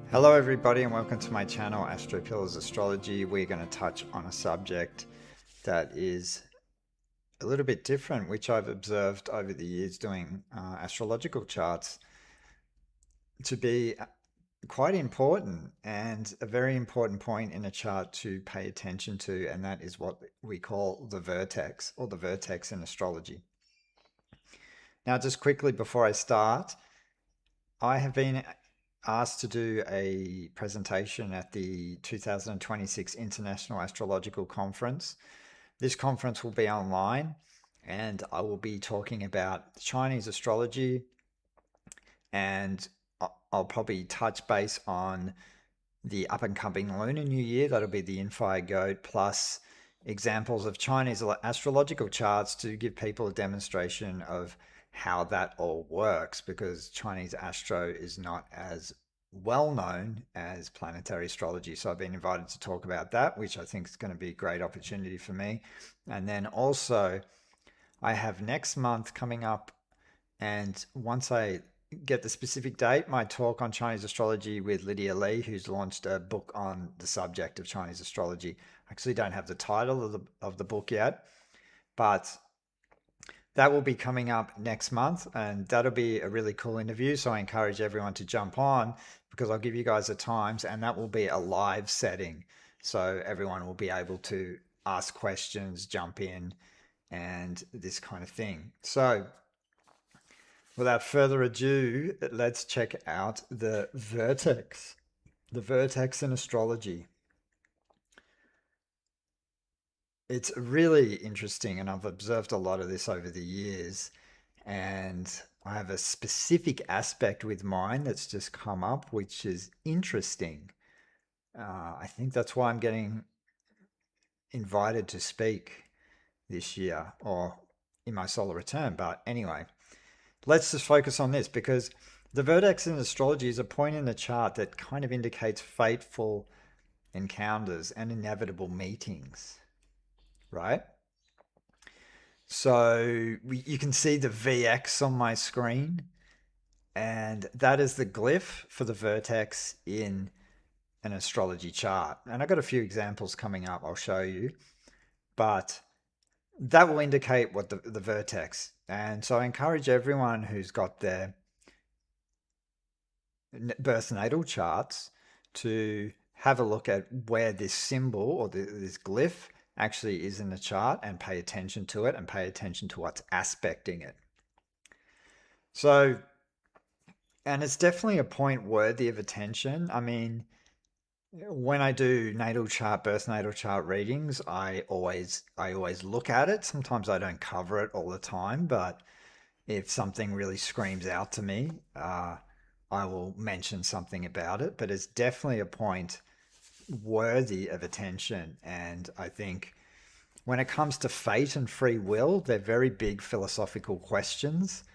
Hello everybody and welcome to my channel Astrology. We're going to touch on a subject that is a little bit different, which I've observed over the years doing astrological charts to be quite important and a very important point in a chart to pay attention to, and that is what we call the vertex, or the vertex in astrology. Now, just quickly before I start, I have been asked to do a presentation at the 2026 International Astrological Conference. This conference will be online, and I will be talking about Chinese astrology, and I'll probably touch base on the up and coming Lunar New Year. That'll be the Infire Goat, plus examples of Chinese astrological charts to give people a demonstration of how that all works, because Chinese astro is not as well known as planetary astrology. So I've been invited to talk about that, which I think is going to be a great opportunity for me. And then also, I have next month coming up, and once I get the specific date, my talk on Chinese astrology with Lydia Lee, who's launched a book on the subject of Chinese astrology. I actually don't have the title of the book yet, but that will be coming up next month, and that'll be a really cool interview. So I encourage everyone to jump on, because I'll give you guys the times, and that will be a live setting. So everyone will be able to ask questions, jump in, and this kind of thing. So without further ado, let's check out the vertex in astrology. It's really interesting, and I've observed a lot of this over the years. And I have a specific aspect with mine that's just come up, which is interesting. I think that's why I'm getting invited to speak this year, or in my solar return. But anyway, let's just focus on this, because the vertex in astrology is a point in the chart that kind of indicates fateful encounters and inevitable meetings, right? So you can see the VX on my screen, and that is the glyph for the vertex in an astrology chart. And I've got a few examples coming up I'll show you, but that will indicate what the vertex. And so I encourage everyone who's got their birth natal charts to have a look at where this symbol, or this glyph, actually is in the chart, and pay attention to it, and pay attention to what's aspecting it. So, and it's definitely a point worthy of attention. I mean, when I do birth natal chart readings, I always look at it. Sometimes I don't cover it all the time, but if something really screams out to me, I will mention something about it. But it's definitely a point worthy of attention. And I think when it comes to fate and free will, they're very big philosophical questions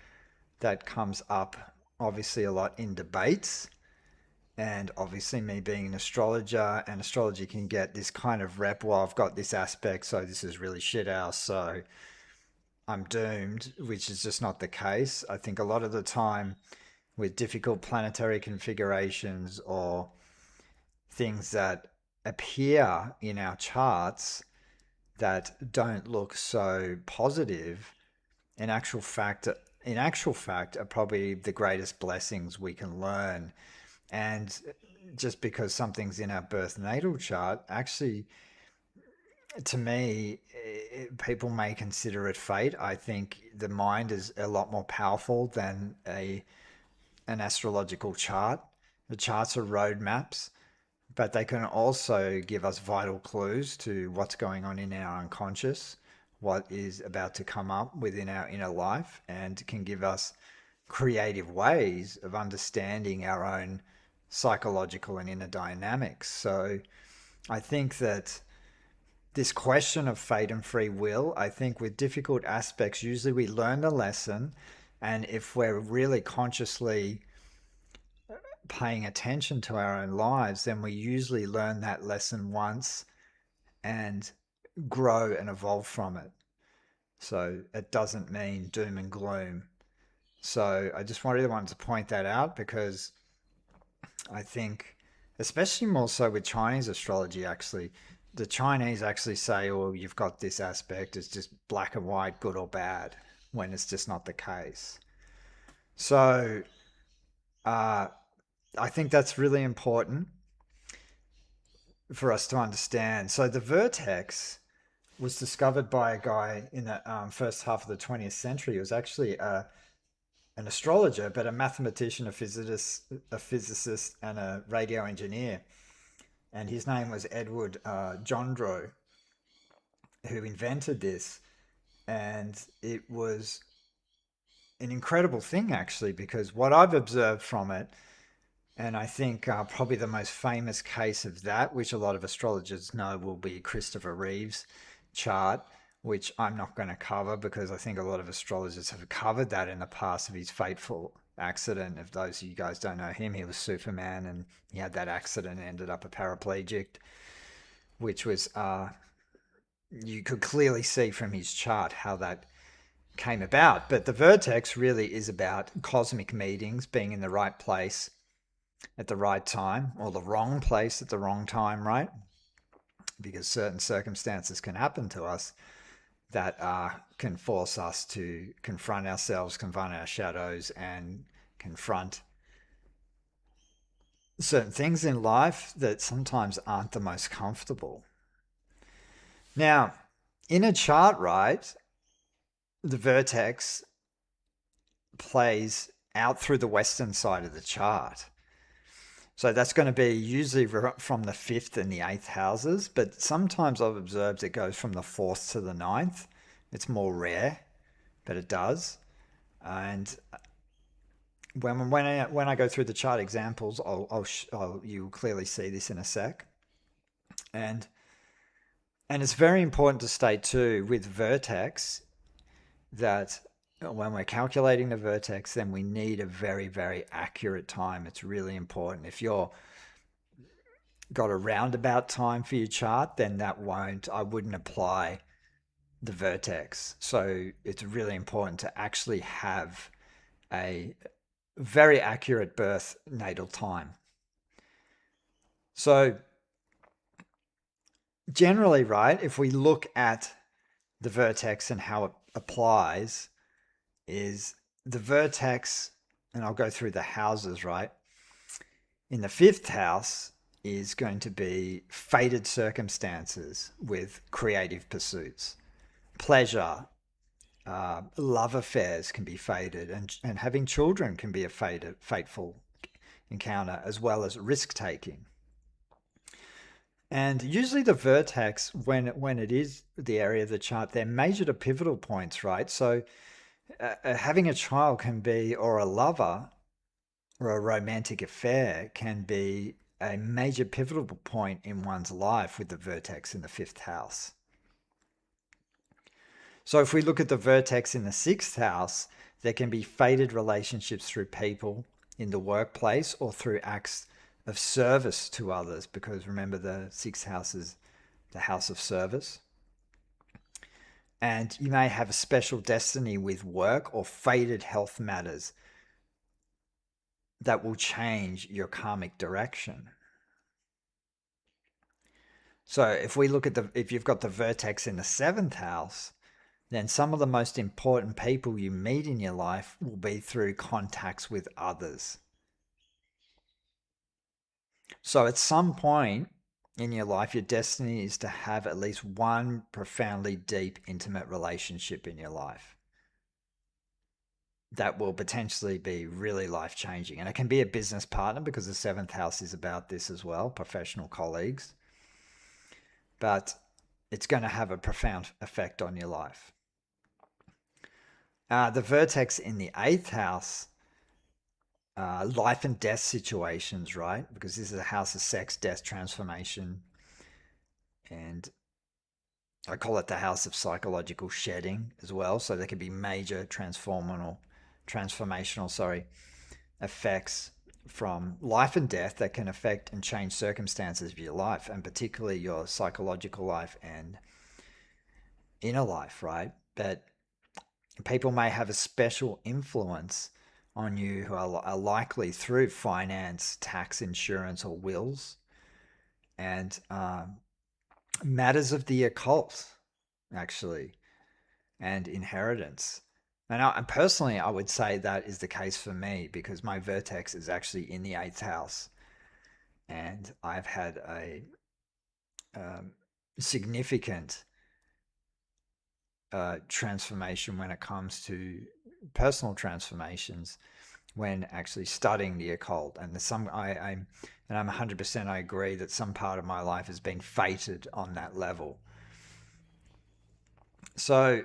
that comes up obviously a lot in debates. And obviously, me being an astrologer, and astrology can get this kind of rep, well, I've got this aspect, so this is really shit house, so I'm doomed, which is just not the case. I think a lot of the time with difficult planetary configurations, or things that appear in our charts that don't look so positive, in actual fact are probably the greatest blessings we can learn. And just because something's in our birth natal chart, actually, to me, people may consider it fate. I think the mind is a lot more powerful than an astrological chart. The charts are roadmaps, but they can also give us vital clues to what's going on in our unconscious, what is about to come up within our inner life, and can give us creative ways of understanding our own psychological and inner dynamics. So I think that this question of fate and free will, I think with difficult aspects, usually we learn the lesson. And if we're really consciously paying attention to our own lives, then we usually learn that lesson once and grow and evolve from it. So it doesn't mean doom and gloom. So I just really wanted to point that out, because I think especially more so with Chinese astrology, actually. The Chinese actually say, oh, you've got this aspect, it's just black and white, good or bad, when it's just not the case. So uh, I think that's really important for us to understand. So the vertex was discovered by a guy in the first half of the 20th century. He was actually an astrologer, but a mathematician, a physicist, and a radio engineer. And his name was Edward Jondro, who invented this. And it was an incredible thing, actually, because what I've observed from it, and I think probably the most famous case of that, which a lot of astrologers know, will be Christopher Reeve's chart, which I'm not going to cover because I think a lot of astrologers have covered that in the past of his fateful accident. If those of you guys don't know him, he was Superman and he had that accident and ended up a paraplegic, which was, you could clearly see from his chart how that came about. But the vertex really is about cosmic meetings, being in the right place at the right time, or the wrong place at the wrong time, right? Because certain circumstances can happen to us that can force us to confront ourselves, confront our shadows, and confront certain things in life that sometimes aren't the most comfortable. Now, in a chart, right, the vertex plays out through the western side of the chart. So that's going to be usually from the 5th and the 8th houses, but sometimes I've observed it goes from the 4th to the 9th. It's more rare, but it does. And when I go through the chart examples, you'll clearly see this in a sec. And it's very important to state too with vertex that when we're calculating the vertex, then we need a very, very accurate time. It's really important. If you're got a roundabout time for your chart, then I wouldn't apply the vertex. So it's really important to actually have a very accurate birth natal time. So generally, right, if we look at the vertex and how it applies, is the vertex, and I'll go through the houses, right? In the 5th house is going to be fated circumstances with creative pursuits. Pleasure, love affairs can be fated, and having children can be a fateful encounter, as well as risk taking. And usually the vertex, when it is the area of the chart, they're major to pivotal points, right? So having a child can be, or a lover, or a romantic affair can be a major pivotal point in one's life with the vertex in the 5th house. So if we look at the vertex in the 6th house, there can be fated relationships through people in the workplace or through acts of service to others, because remember the 6th house is the house of service. And you may have a special destiny with work or fated health matters that will change your karmic direction. So if we look at if you've got the vertex in the 7th house, then some of the most important people you meet in your life will be through contacts with others. So at some point in your life, your destiny is to have at least one profoundly deep, intimate relationship in your life that will potentially be really life-changing. And it can be a business partner, because the 7th house is about this as well, professional colleagues. But it's going to have a profound effect on your life. The vertex in the 8th house, life and death situations, right? Because this is a house of sex, death, transformation. And I call it the house of psychological shedding as well. So there can be major transformational effects from life and death that can affect and change circumstances of your life, and particularly your psychological life and inner life, right? But people may have a special influence on you who are likely through finance, tax, insurance, or wills, and matters of the occult, actually, and inheritance. And personally, I would say that is the case for me because my vertex is actually in the eighth house, and I've had a um, significant transformation when it comes to personal transformations when actually studying the occult. And there's some I'm 100% I agree that some part of my life has been fated on that level. So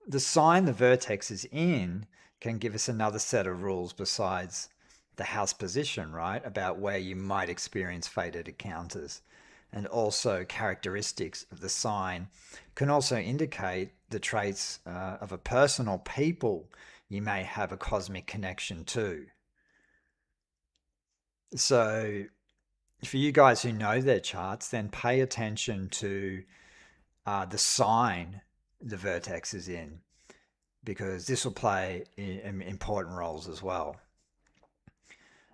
the sign the vertex is in can give us another set of rules besides the house position, right? About where you might experience fated encounters. And also characteristics of the sign can also indicate the traits of a person or people you may have a cosmic connection to. So for you guys who know their charts, then pay attention to the sign the vertex is in, because this will play important roles as well.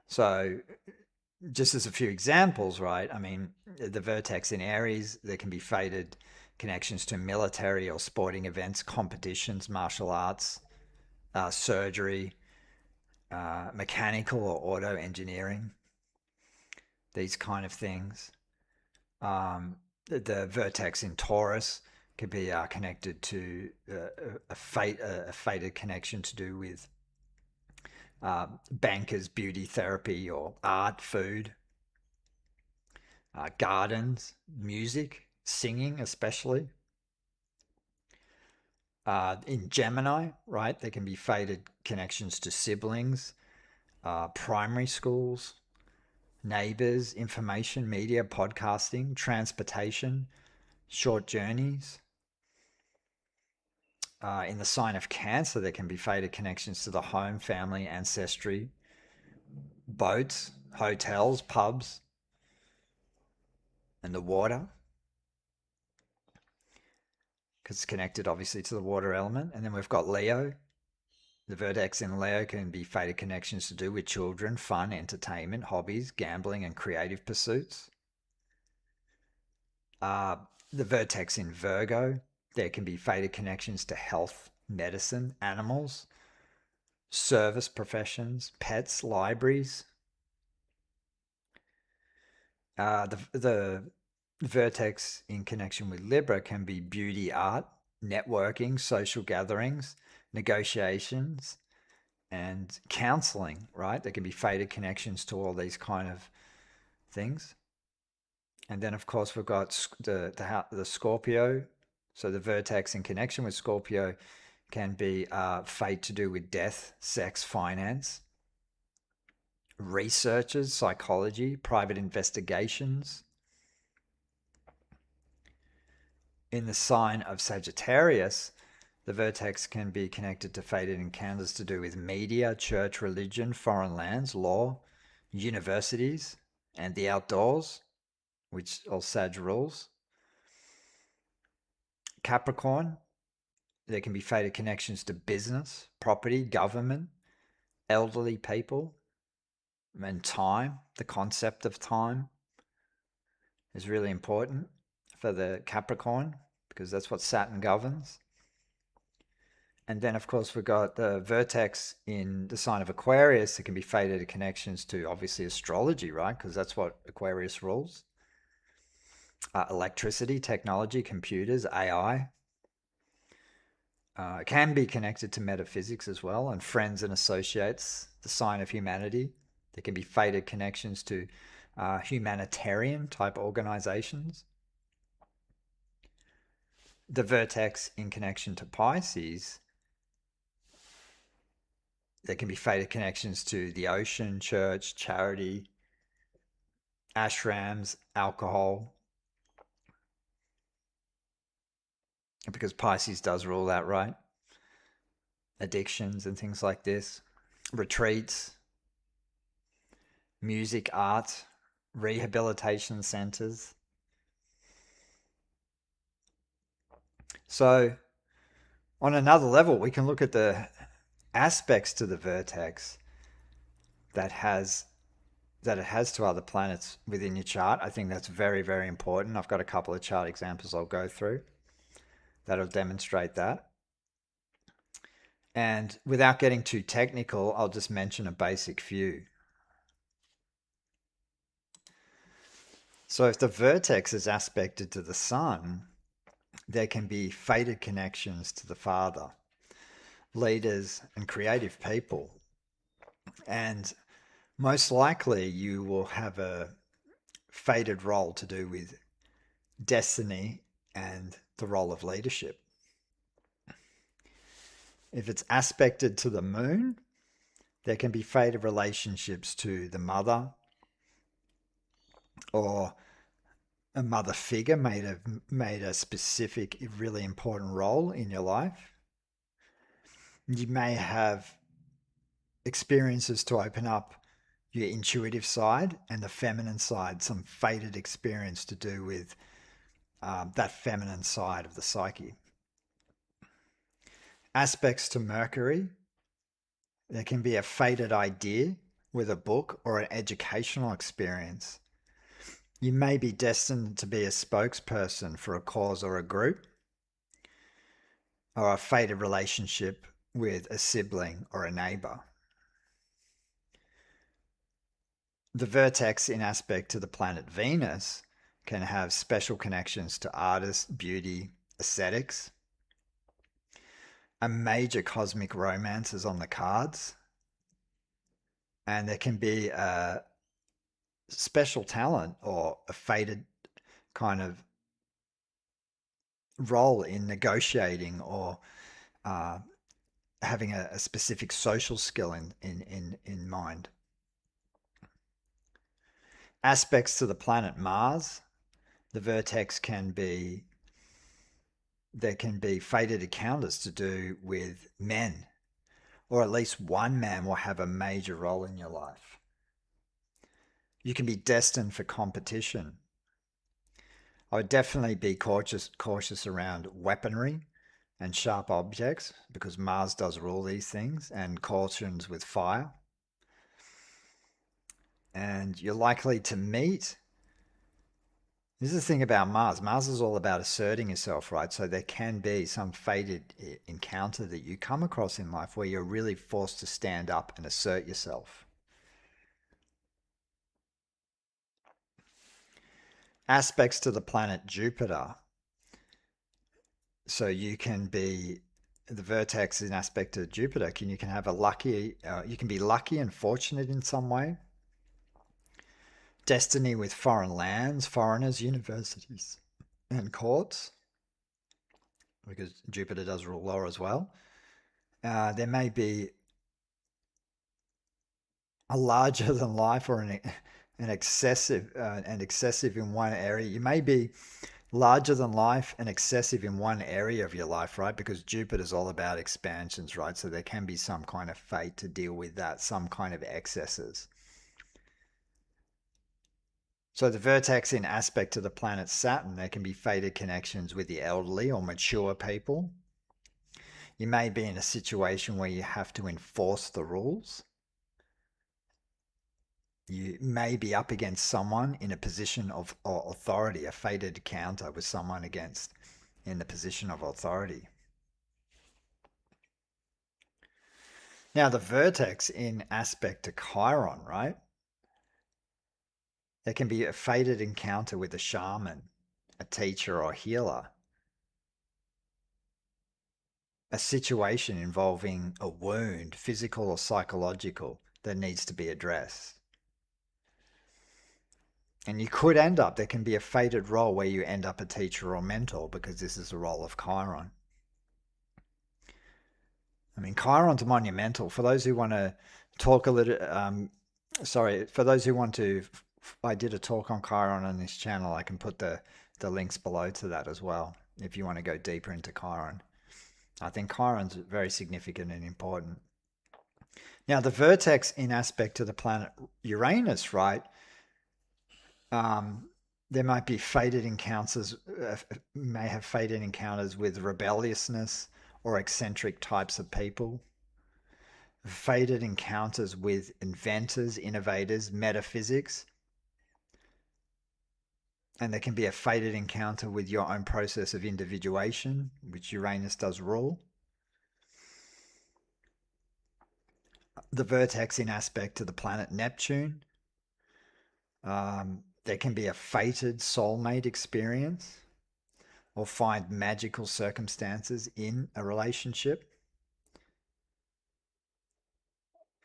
So just as a few examples, right? I mean, the vertex in Aries, there can be fated connections to military or sporting events, competitions, martial arts, surgery, mechanical or auto engineering, these kind of things. The vertex in Taurus could be connected to a fated connection to do with bankers, beauty therapy, or art, food, gardens, music, singing, especially. In Gemini, right, there can be fated connections to siblings, primary schools, neighbors, information, media, podcasting, transportation, short journeys. In the sign of Cancer, there can be fated connections to the home, family, ancestry, boats, hotels, pubs, and the water, because it's connected obviously to the water element. And then we've got Leo. The vertex in Leo can be fated connections to do with children, fun, entertainment, hobbies, gambling, and creative pursuits. Uh, the vertex in Virgo, there can be fated connections to health, medicine, animals, service professions, pets, libraries. The vertex in connection with Libra can be beauty, art, networking, social gatherings, negotiations, and counseling, right? There can be fated connections to all these kind of things. And then, of course, we've got the Scorpio. So the vertex in connection with Scorpio can be fate to do with death, sex, finance, researchers, psychology, private investigations. In the sign of Sagittarius, the vertex can be connected to fated encounters to do with media, church, religion, foreign lands, law, universities, and the outdoors, which all Sag rules. Capricorn, there can be fated connections to business, property, government, elderly people, and time. The concept of time is really important for the Capricorn because that's what Saturn governs. And then, of course, we've got the vertex in the sign of Aquarius. It can be fated connections to obviously astrology, right? Because that's what Aquarius rules. Electricity, technology, computers, AI. It can be connected to metaphysics as well, and friends and associates, the sign of humanity. There can be fated connections to humanitarian type organizations. The vertex in connection to Pisces, there can be fated connections to the ocean, church, charity, ashrams, alcohol, because Pisces does rule that, right? Addictions and things like this, retreats, music, art, rehabilitation centers. So, on another level, we can look at the aspects to the vertex that it has to other planets within your chart. I think that's very, very important. I've got a couple of chart examples I'll go through that'll demonstrate that. And without getting too technical, I'll just mention a basic few. So if the vertex is aspected to the sun, there can be fated connections to the father, leaders, and creative people. And most likely you will have a fated role to do with destiny and the role of leadership. If it's aspected to the moon, there can be fated relationships to the mother or a mother figure made a specific, really important role in your life. You may have experiences to open up your intuitive side and the feminine side, some fated experience to do with that feminine side of the psyche. Aspects to Mercury, there can be a fated idea with a book or an educational experience. You may be destined to be a spokesperson for a cause or a group, or a fated relationship with a sibling or a neighbor. The vertex in aspect to the planet Venus can have special connections to artists, beauty, aesthetics. A major cosmic romance is on the cards. And there can be a special talent or a fated kind of role in negotiating or having a specific social skill in mind. Aspects to the planet Mars, the vertex there can be fated encounters to do with men, or at least one man will have a major role in your life. You can be destined for competition. I would definitely be cautious around weaponry and sharp objects because Mars does rule these things, and cautions with fire. And you're likely to meet. This is the thing about Mars. Mars is all about asserting yourself, right? So there can be some fated encounter that you come across in life where you're really forced to stand up and assert yourself. Aspects to the planet Jupiter. So you can be the vertex in aspect to Jupiter. You can have you can be lucky and fortunate in some way. Destiny with foreign lands, foreigners, universities, and courts, because Jupiter does rule law as well. There may be a larger than life or an excessive in one area. You may be larger than life and excessive in one area of your life, right? Because Jupiter's all about expansions, right? So there can be some kind of fate to deal with that, some kind of excesses. So the vertex in aspect to the planet Saturn, there can be fated connections with the elderly or mature people. You may be in a situation where you have to enforce the rules. You may be up against someone in a position of authority, a fated encounter with someone in the position of authority. Now the vertex in aspect to Chiron, right? There can be a fated encounter with a shaman, a teacher or healer. A situation involving a wound, physical or psychological, that needs to be addressed. And you could there can be a fated role where you end up a teacher or mentor because this is the role of Chiron. I mean, Chiron's monumental. For those who want to talk a little, for those who want to, I did a talk on Chiron on this channel. I can put the links below to that as well if you want to go deeper into Chiron. I think Chiron's very significant and important. Now, the vertex in aspect to the planet Uranus, right? There might be fated encounters, may have fated encounters with rebelliousness or eccentric types of people. fated encounters with inventors, innovators, metaphysics, and there can be a fated encounter with your own process of individuation, which Uranus does rule. The vertex in aspect to the planet Neptune. There can be a fated soulmate experience or find magical circumstances in a relationship.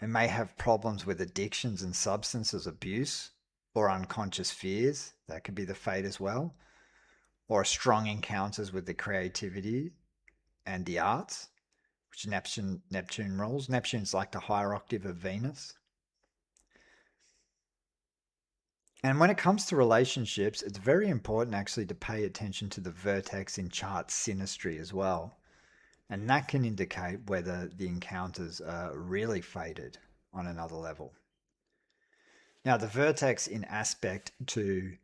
It may have problems with addictions and substances abuse or unconscious fears. That could be the fate as well. Or strong encounters with the creativity and the arts, which Neptune rules. Neptune's like the higher octave of Venus. And when it comes to relationships, it's very important actually to pay attention to the vertex in chart synastry as well. And that can indicate whether the encounters are really fated on another level. Now, the vertex in aspect to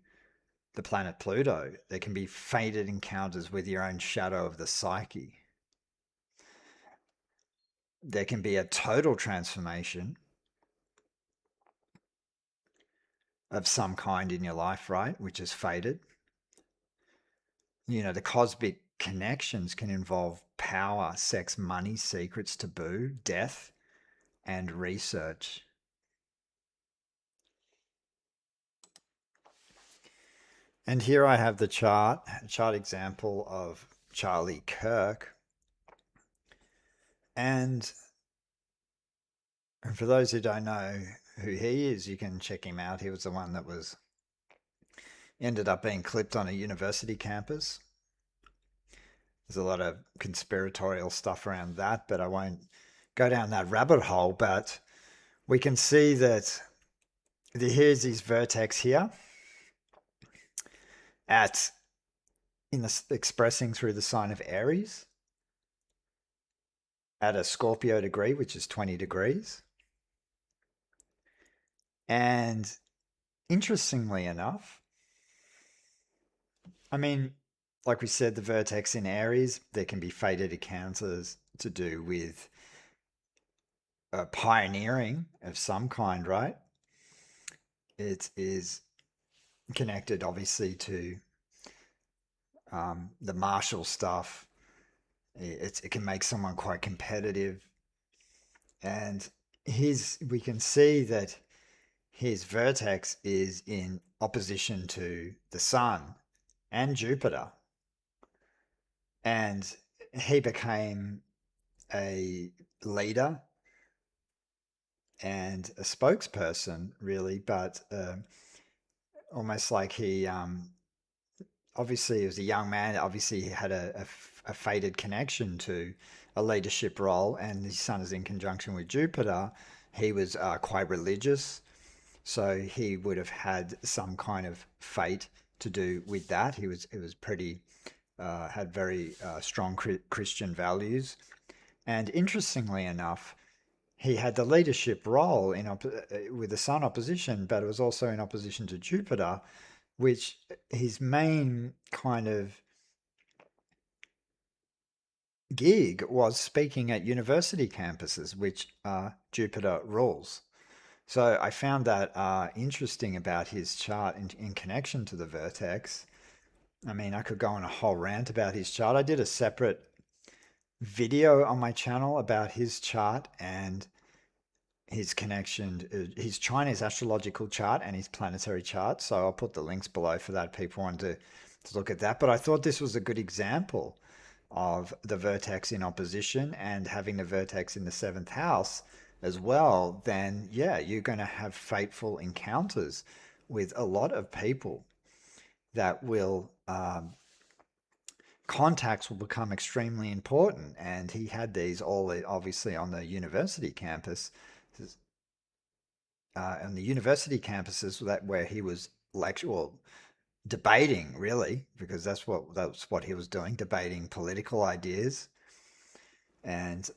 the planet Pluto, there can be fated encounters with your own shadow of the psyche. There can be a total transformation of some kind in your life, right? Which is fated. The cosmic connections can involve power, sex, money, secrets, taboo, death, and research. And here I have the chart example of Charlie Kirk. And for those who don't know who he is, you can check him out. He was the one that ended up being clipped on a university campus. There's a lot of conspiratorial stuff around that, but I won't go down that rabbit hole. But we can see that here's his vertex here expressing through the sign of Aries at a Scorpio degree, which is 20 degrees. And interestingly enough, I mean, like we said, the vertex in Aries, there can be fated encounters to do with pioneering of some kind, right? It is connected, obviously, to the martial stuff. It can make someone quite competitive, and we can see that his vertex is in opposition to the Sun and Jupiter, and he became a leader and a spokesperson, really, but almost like he obviously he was a young man. Obviously, he had a fated connection to a leadership role, and his Sun is in conjunction with Jupiter. He was quite religious, so he would have had some kind of fate to do with that. He was pretty had very strong Christian values, and interestingly enough, he had the leadership role with the Sun opposition, but it was also in opposition to Jupiter, which his main kind of gig was speaking at university campuses, which Jupiter rules. So I found that interesting about his chart in connection to the vertex. I mean, I could go on a whole rant about his chart. I did a separate video on my channel about his chart and his connection, his Chinese astrological chart and his planetary chart. So I'll put the links below for that. People want to look at that. But I thought this was a good example of the vertex in opposition and having the vertex in the seventh house as well. Then, yeah, you're going to have fateful encounters with a lot of people that will. Contacts will become extremely important, and he had these all obviously on the university campus on the university campuses where he was debating, really, because that's what he was doing, debating political ideas. And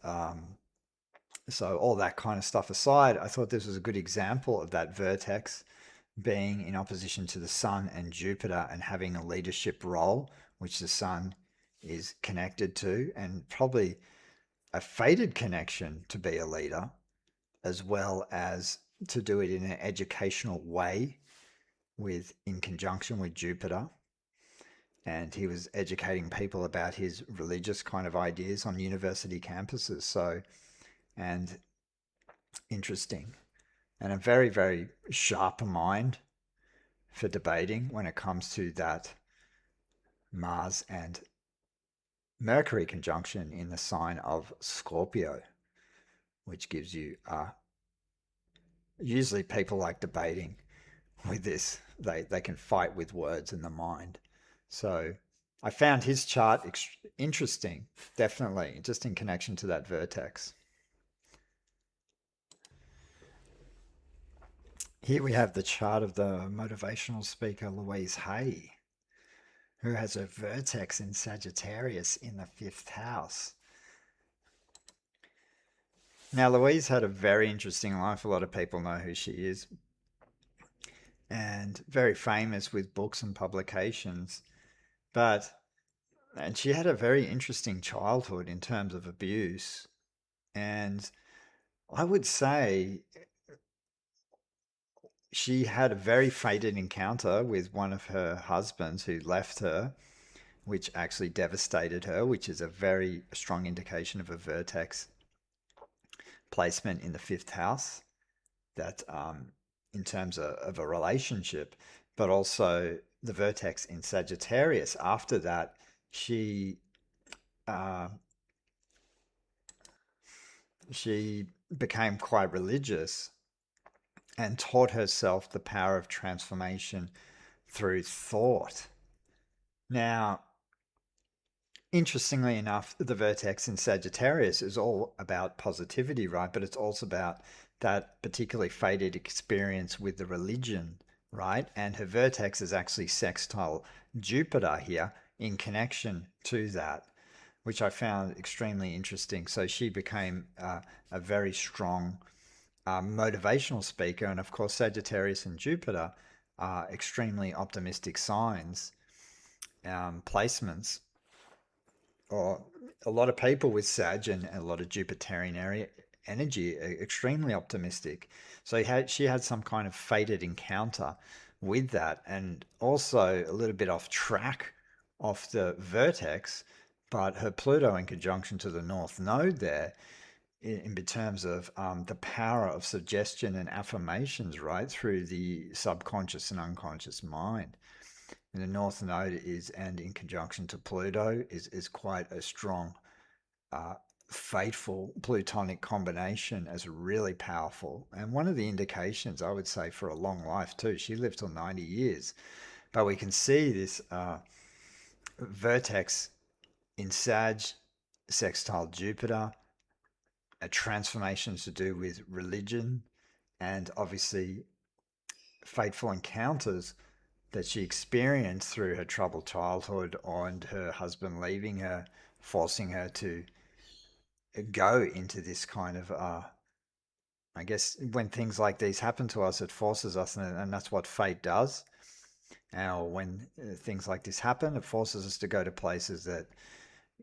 so all that kind of stuff aside, I thought this was a good example of that vertex being in opposition to the Sun and Jupiter and having a leadership role, which the Sun is connected to, and probably a fated connection to be a leader. as well as to do it in an educational way in conjunction with Jupiter. And he was educating people about his religious kind of ideas on university campuses. So, and interesting, and a very, very sharp mind for debating when it comes to that Mars and Mercury conjunction in the sign of Scorpio, which gives you usually people like debating with this. They can fight with words in the mind. So I found his chart interesting, definitely, just in connection to that vertex. Here we have the chart of the motivational speaker Louise Hay, who has a vertex in Sagittarius in the fifth house. Now, Louise had a very interesting life. A lot of people know who she is, and very famous with books and publications. And she had a very interesting childhood in terms of abuse. And I would say she had a very fated encounter with one of her husbands who left her, which actually devastated her, which is a very strong indication of a vertex placement in the fifth house. That in terms of a relationship, but also the vertex in Sagittarius. After that, she uh, she became quite religious and taught herself the power of transformation through thought. Now, interestingly enough, the vertex in Sagittarius is all about positivity, right? But it's also about that particularly fated experience with the religion, right? And her vertex is actually sextile Jupiter here in connection to that, which I found extremely interesting. So she became a very strong motivational speaker. And of course, Sagittarius and Jupiter are extremely optimistic signs, placements, or a lot of people with Sag and a lot of Jupiterian energy are extremely optimistic. So she had some kind of fated encounter with that, and also a little bit off track off the vertex, but her Pluto in conjunction to the North Node there in terms of the power of suggestion and affirmations right through the subconscious and unconscious mind. And the North Node is, and in conjunction to Pluto, is quite a strong, uh, fateful plutonic combination as really powerful. And one of the indications, I would say, for a long life too. She lived till 90 years. But we can see this vertex in Sag, sextile Jupiter, a transformation to do with religion, and obviously fateful encounters that she experienced through her troubled childhood and her husband leaving her, forcing her to go into this kind of, I guess, when things like these happen to us, it forces us, and that's what fate does. Or when things like this happen, it forces us to go to places that,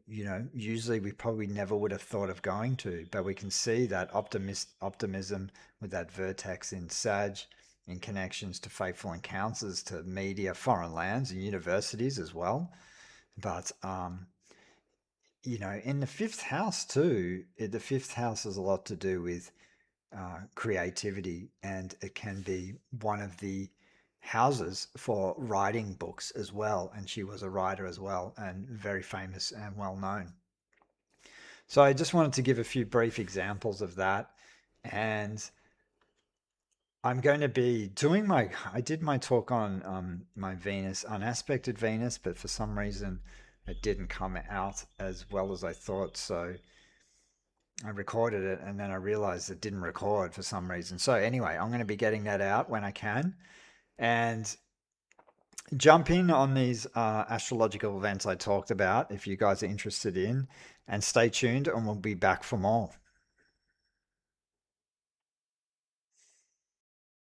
usually we probably never would have thought of going to. But we can see that optimism with that vertex in Sag, in connections to fateful encounters, to media, foreign lands, and universities as well. But in the fifth house too, the fifth house has a lot to do with creativity, and it can be one of the houses for writing books as well. And she was a writer as well, and very famous and well known. So I just wanted to give a few brief examples of that. And I'm going to be doing I did my talk on my Venus, unaspected Venus, but for some reason it didn't come out as well as I thought. So I recorded it and then I realized it didn't record for some reason. So anyway, I'm going to be getting that out when I can and jump in on these astrological events I talked about if you guys are interested in, and stay tuned and we'll be back for more.